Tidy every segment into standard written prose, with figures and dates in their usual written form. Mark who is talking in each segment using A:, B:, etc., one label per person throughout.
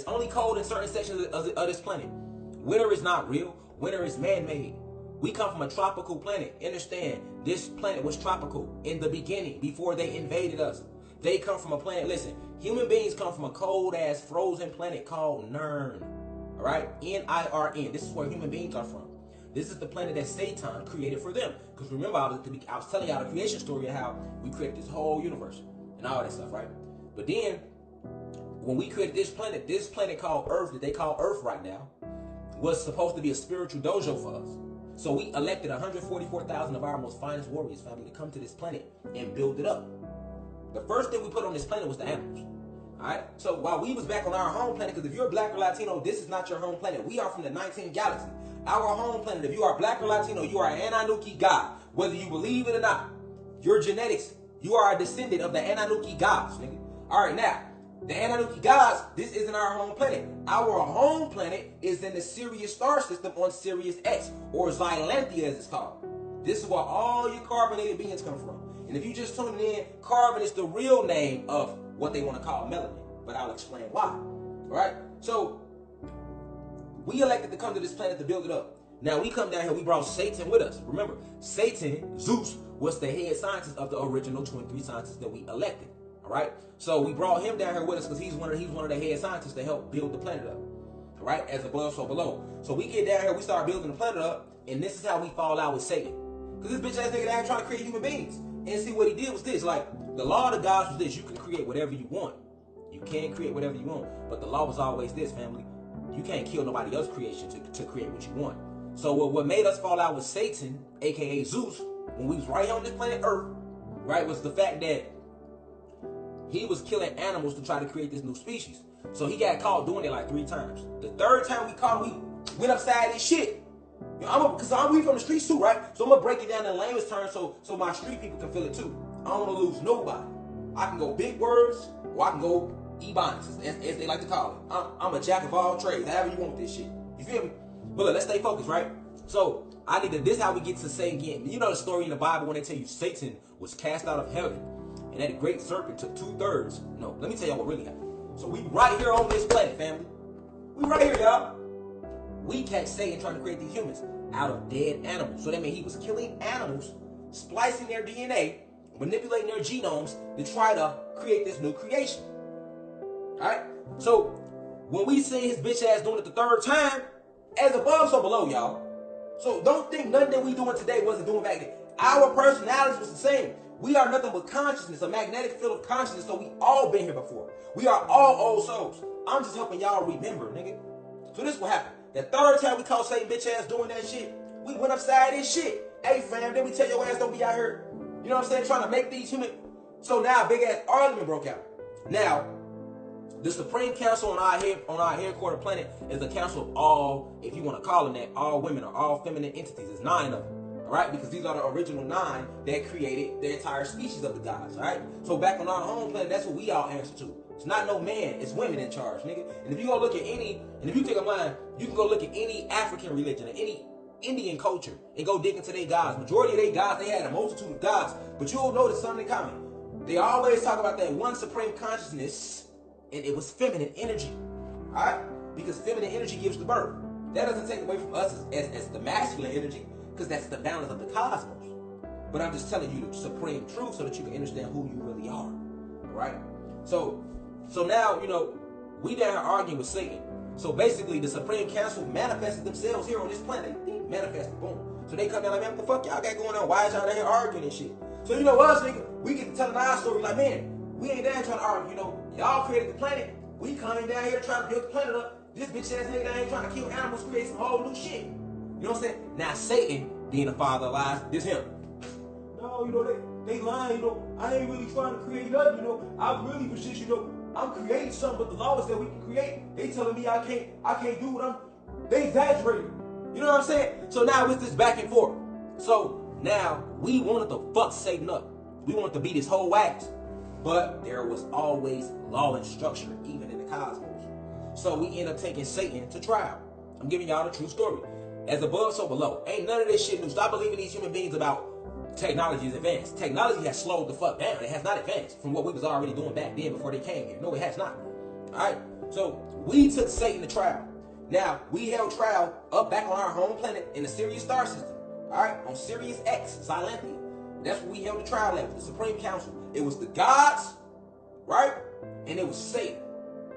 A: only cold in certain sections of this planet. Winter is not real. Winter is man-made. We come from a tropical planet. Understand, this planet was tropical in the beginning before they invaded us. They come from a planet, listen, human beings come from a cold-ass frozen planet called Nirn. All right? N-I-R-N. This is where human beings are from. This is the planet that Satan created for them. Because remember, I was telling y'all the creation story of how we created this whole universe and all that stuff, right? But then, when we created this planet called Earth, that they call Earth right now, was supposed to be a spiritual dojo for us. So we elected 144,000 of our most finest warriors, family, to come to this planet and build it up. The first thing we put on this planet was the animals. Alright? So while we was back on our home planet, because if you're black or Latino, this is not your home planet. We are from the 19th galaxy. Our home planet, if you are black or Latino, you are an Anunnaki god. Whether you believe it or not, your genetics, you are a descendant of the Anunnaki gods, nigga. Alright, now, the Anunnaki gods, this isn't our home planet. Our home planet is in the Sirius star system on Sirius X, or Xylanthia as it's called. This is where all your carbonated beings come from. And if you just tuning in, carbon is the real name of what they want to call melanin. But I'll explain why. Alright? So, we elected to come to this planet to build it up. Now, we come down here, we brought Satan with us. Remember, Satan, Zeus, was the head scientist of the original 23 scientists that we elected. Alright? So, we brought him down here with us because he's one of the head scientists to help build the planet up. Alright? As above, so below. So, we get down here, we start building the planet up, and this is how we fall out with Satan. Because this bitch ass nigga down here trying to create human beings. And see, what he did was this, like, the law of the gods was this: you can create whatever you want. You can create whatever you want. But the law was always this, family: you can't kill nobody else's creation to create what you want. So what made us fall out with Satan, aka Zeus, when we was right here on this planet Earth, right, was the fact that he was killing animals to try to create this new species. So he got caught doing it like 3 times. The 3rd time we caught him, we went upside his shit. You know, because we from the streets too, right? So I'm gonna break it down in layman's terms so my street people can feel it too. I don't want to lose nobody. I can go big words, or I can go ebonics, as they like to call it. I'm a jack of all trades, however you want this shit. You feel me? But look, let's stay focused, right? So this is how we get to say again. You know the story in the Bible when they tell you Satan was cast out of heaven, and that great serpent took 2/3. No, let me tell y'all what really happened. So we right here on this planet, family. We right here, y'all. We catch Satan trying to create these humans out of dead animals. So that means he was killing animals, splicing their DNA, manipulating their genomes to try to create this new creation. Alright? So, when we see his bitch ass doing it the 3rd time, as above, so below, y'all. So, don't think nothing that we doing today wasn't doing back then. Our personalities was the same. We are nothing but consciousness, a magnetic field of consciousness, so we all been here before. We are all old souls. I'm just helping y'all remember, nigga. So this what happened. The 3rd time we caught Satan bitch ass doing that shit, we went upside his shit. Hey fam, then we tell your ass don't be out here, you know what I'm saying, trying to make these human. So now a big ass argument broke out. Now, the Supreme Council on our headquarter planet is the council of all, if you want to call them that, all women or all feminine entities. There's 9 of them. Alright? Because these are the original 9 that created the entire species of the gods. Alright? So back on our home planet, that's what we all answer to. It's not no man, it's women in charge, nigga. And if you go look at if you take a mind, you can go look at any African religion or any Indian culture and go dig into their gods. Majority of their gods, they had a multitude of gods, but you'll notice something in common. They always talk about that one supreme consciousness, and it was feminine energy. Alright? Because feminine energy gives the birth. That doesn't take away from us as the masculine energy, because that's the balance of the cosmos. But I'm just telling you the supreme truth so that you can understand who you really are. Alright? So now, you know, we down here arguing with Satan. So basically, the Supreme Council manifested themselves here on this planet. They manifested, boom. So they come down like, man, what the fuck y'all got going on? Why is y'all down here arguing and shit? So you know us, nigga, we get to telling our story like, man, we ain't down trying to argue, you know. Y'all created the planet. We coming down here trying to build the planet up. This bitch ass nigga down here trying to kill animals, create some whole new shit. You know what I'm saying? Now Satan, being the father of lies, this him. No, you know, they lying, you know. I ain't really trying to create nothing, you know. I really was just, you know, I'm creating something, but the law is that we can create. They telling me I can't do what they exaggerating. You know what I'm saying? So now it's this back and forth. So now we wanted to fuck Satan up. We wanted to beat his whole ass. But there was always law and structure, even in the cosmos. So we end up taking Satan to trial. I'm giving y'all the true story. As above, so below. Ain't none of this shit new. Stop believing these human beings about technology is advanced. Technology has slowed the fuck down. It has not advanced from what we was already doing back then before they came here. No, it has not. Alright? So we took Satan to trial. Now, we held trial up back on our home planet in the Sirius star system. Alright? On Sirius X, Xylanthia. That's what we held the trial at, with the Supreme Council. It was the gods, right? And it was Satan.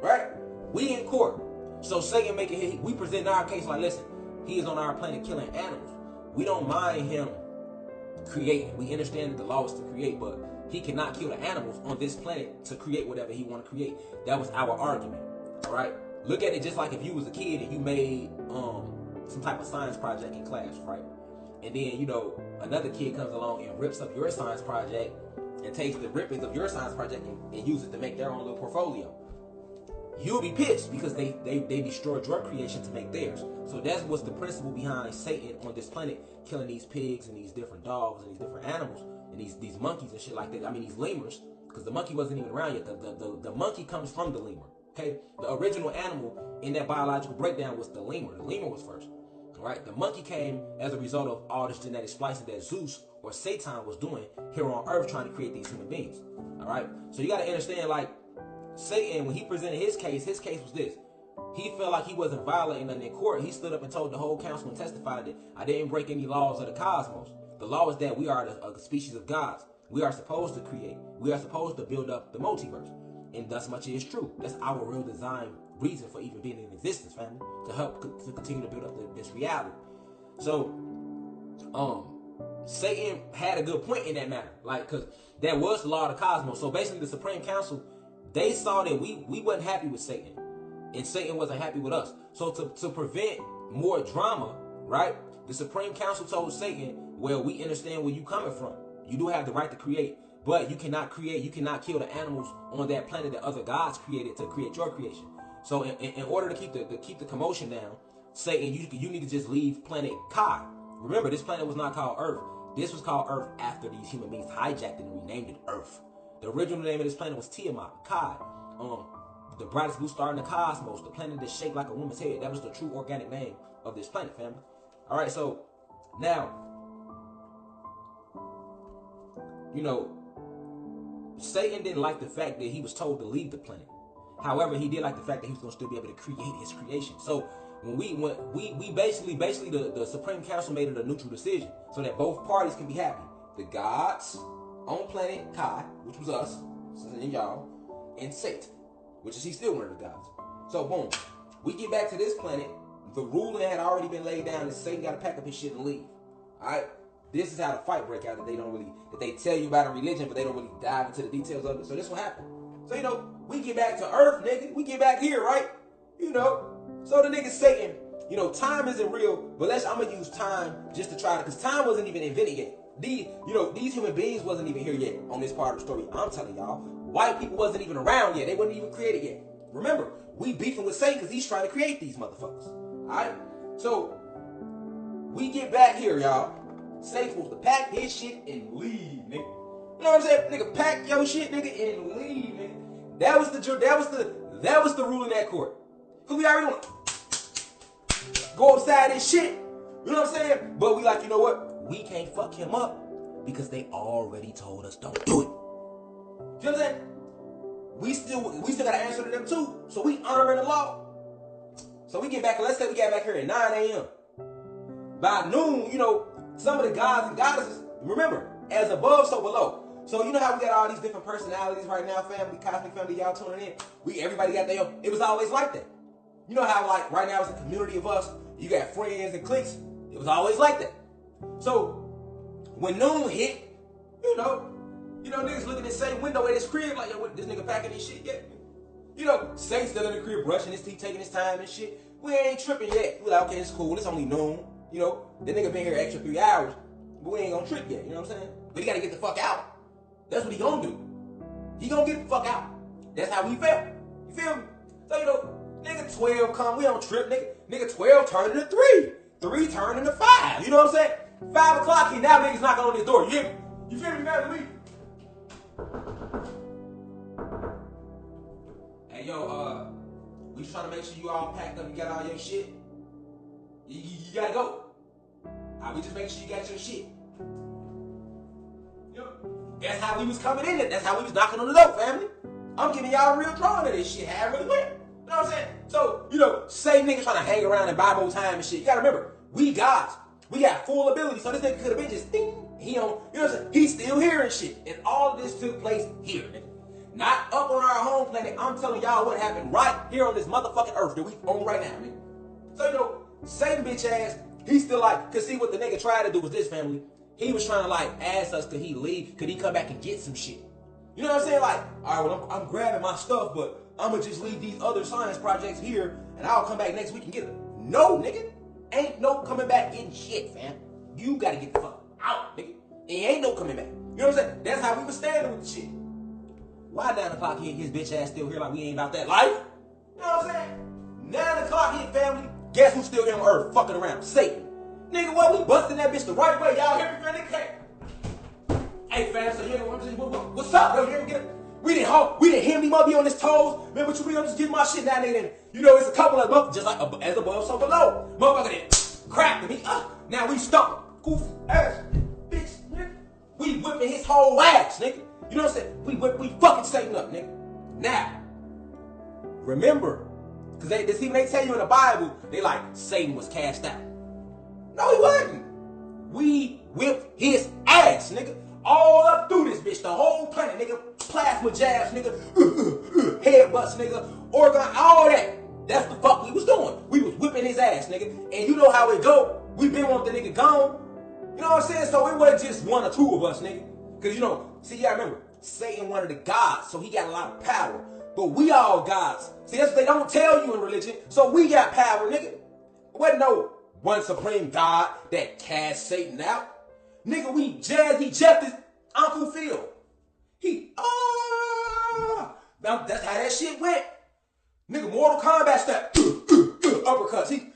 A: Right? We in court. So Satan we present our case like, listen, he is on our planet killing animals. We don't mind him creating. We understand that the law is to create, but he cannot kill the animals on this planet to create whatever he want to create. That was our argument. All right? Look at it just like if you was a kid and you made some type of science project in class, right? And then, you know, another kid comes along and rips up your science project and takes the rippings of your science project and uses it to make their own little portfolio. You'll be pissed because they destroyed your creation to make theirs. So that's what's the principle behind Satan on this planet, killing these pigs and these different dogs and these different animals and these monkeys and shit like that. I mean, these lemurs, because the monkey wasn't even around yet. The monkey comes from the lemur. Okay, the original animal in that biological breakdown was the lemur. The lemur was first. All right, the monkey came as a result of all this genetic splicing that Zeus or Satan was doing here on Earth, trying to create these human beings. All right, so you got to understand, like, Satan, when he presented his case was this. He felt like he wasn't violating nothing in court. He stood up and told the whole council and testified that I didn't break any laws of the cosmos. The law is that we are a species of gods. We are supposed to create. We are supposed to build up the multiverse. And thus much is true. That's our real design reason for even being in existence, family. To help to continue to build up this reality. So, Satan had a good point in that matter. Like, because that was the law of the cosmos. So basically the Supreme Council, they saw that we wasn't happy with Satan. And Satan wasn't happy with us. So to prevent more drama, right? The Supreme Council told Satan, well, we understand where you coming from. You do have the right to create. But you cannot kill the animals on that planet that other gods created to create your creation. So in order to keep the commotion down, Satan, you need to just leave planet Kai. Remember, this planet was not called Earth. This was called Earth after these human beings hijacked it and renamed it Earth. The original name of this planet was Tiamat, Kai. The brightest blue star in the cosmos, the planet that's shaped like a woman's head. That was the true organic name of this planet, family. All right, so now, you know, Satan didn't like the fact that he was told to leave the planet. However, he did like the fact that he was going to still be able to create his creation. So when we basically the Supreme Council made it a neutral decision so that both parties can be happy. The gods on planet Kai, which was us, and y'all, and Satan, which is he's still one of the gods. So boom, we get back to this planet. The ruling had already been laid down, and Satan got to pack up his shit and leave. All right. This is how the fight break out that they tell you about a religion, but they don't really dive into the details of it. So this will happen. So, you know, we get back to Earth, nigga. We get back here, right? You know. So the nigga Satan, you know, time isn't real, but I'm gonna use time just to try to, because time wasn't even invented yet. These human beings wasn't even here yet on this part of the story. I'm telling y'all, white people wasn't even around yet. They wasn't even created yet. Remember, we beefing with Satan because he's trying to create these motherfuckers. All right. So we get back here, y'all. Satan's supposed to pack his shit and leave, nigga. You know what I'm saying? Nigga, pack your shit, nigga, and leave, nigga. That was the rule in that court. Cause we already want to go upside this shit. You know what I'm saying? But we like, you know what? We can't fuck him up because they already told us don't do it. You know what I'm saying? We still gotta answer to them too. So we honoring the law. So we get back, let's say we get back here at 9 a.m. By noon, you know, some of the gods and goddesses, remember, as above, so below. So you know how we got all these different personalities right now, family, cosmic family, y'all tuning in. Everybody got their own. It was always like that. You know how, like, right now it's a community of us. You got friends and cliques. It was always like that. So when noon hit, you know, niggas looking in the same window at his crib like, yo, this nigga packing his shit yet? You know, Saint still in the crib brushing his teeth, taking his time and shit. We ain't tripping yet. We like, okay, it's cool. It's only noon. You know, the nigga been here extra 3 hours, but we ain't gonna trip yet. You know what I'm saying? But he gotta get the fuck out. That's what he gonna do. He gonna get the fuck out. That's how we felt. You feel me? So, you know, nigga 12 come, we don't trip, nigga. Nigga 12 turn into 3. 3 turn into 5. You know what I'm saying? 5 o'clock, and now niggas knocking on this door. You hear me? You feel me, man? Hey, yo, we trying to make sure you all packed up, you got all your shit. You gotta go. We just make sure you got your shit. You know, that's how we was coming in. That's how we was knocking on the door, family. I'm giving y'all a real drawing of this shit. How it really went. You know what I'm saying? So, say niggas trying to hang around and buy more time and shit. You gotta remember, we gods. We got full ability. So this nigga could have been just ding. He don't, you know what I'm saying? He's still here and shit. And all of this took place here, nigga. Not up on our home planet. I'm telling y'all what happened right here on this motherfucking earth that we on right now, nigga. So, Satan bitch ass, he's still like, cause see what the nigga tried to do with this family. He was trying to like ask us, could he leave? Could he come back and get some shit? You know what I'm saying? Like, all right, well, I'm grabbing my stuff, but I'm gonna just leave these other science projects here and I'll come back next week and get them. No, nigga. Ain't no coming back getting shit, fam. You gotta get the fuck out, nigga. It ain't no coming back. You know what I'm saying? That's how we was standing with the shit. Why 9 o'clock hit, his bitch ass still here like we ain't about that life? You know what I'm saying? 9 o'clock hit, family. Guess who's still here on earth fucking around? Satan. Nigga, what? We busting that bitch the right way. Y'all hear me, nigga? Hey, fam, so what's up, yo? We didn't hear me up be on his toes. Man, what you mean? I'm just getting my shit down there. It's a couple of bucks, just like as above, so below. Motherfucker then cracked me. Now we stuck. Goof ass bitch, nigga. We whipping his whole ass, nigga. You know what I'm saying? We fucking Satan up, nigga. Now, remember, because they tell you in the Bible, they like, Satan was cast out. No, he wasn't. We whipped his ass, nigga. All up through this bitch, the whole planet, nigga. Plasma jabs, nigga. Headbutts, nigga. Organ, all that. That's the fuck we was doing. We was whipping his ass, nigga. And you know how it go. We been want the nigga gone. You know what I'm saying? So it wasn't just one or two of us, nigga. Because, see, you gotta remember, Satan one of the gods, so he got a lot of power. But we all gods. See, that's what they don't tell you in religion. So we got power, nigga. Wasn't no one supreme God that cast Satan out. Nigga, we Jazzy Jeff his Uncle Phil. Now that's how that shit went. Nigga, Mortal Kombat step. Uppercuts.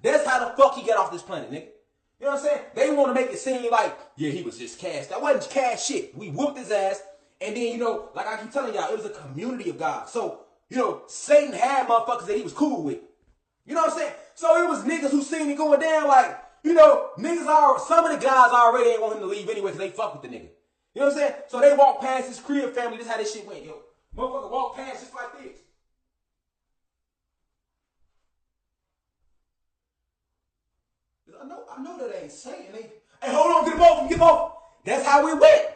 A: That's how the fuck he got off this planet, nigga. You know what I'm saying? They want to make it seem like, yeah, he was just cast. That wasn't cast shit. We whooped his ass. And then, like I keep telling y'all, it was a community of God. So, Satan had motherfuckers that he was cool with. You know what I'm saying? So it was niggas who seen it going down like, niggas are, some of the guys already ain't want him to leave anyway because they fuck with the nigga. You know what I'm saying? So they walk past his crib, family. This is how this shit went, yo. Motherfucker walk past just like this. I know that ain't Satan. Hey, hold on, get him off. That's how we went.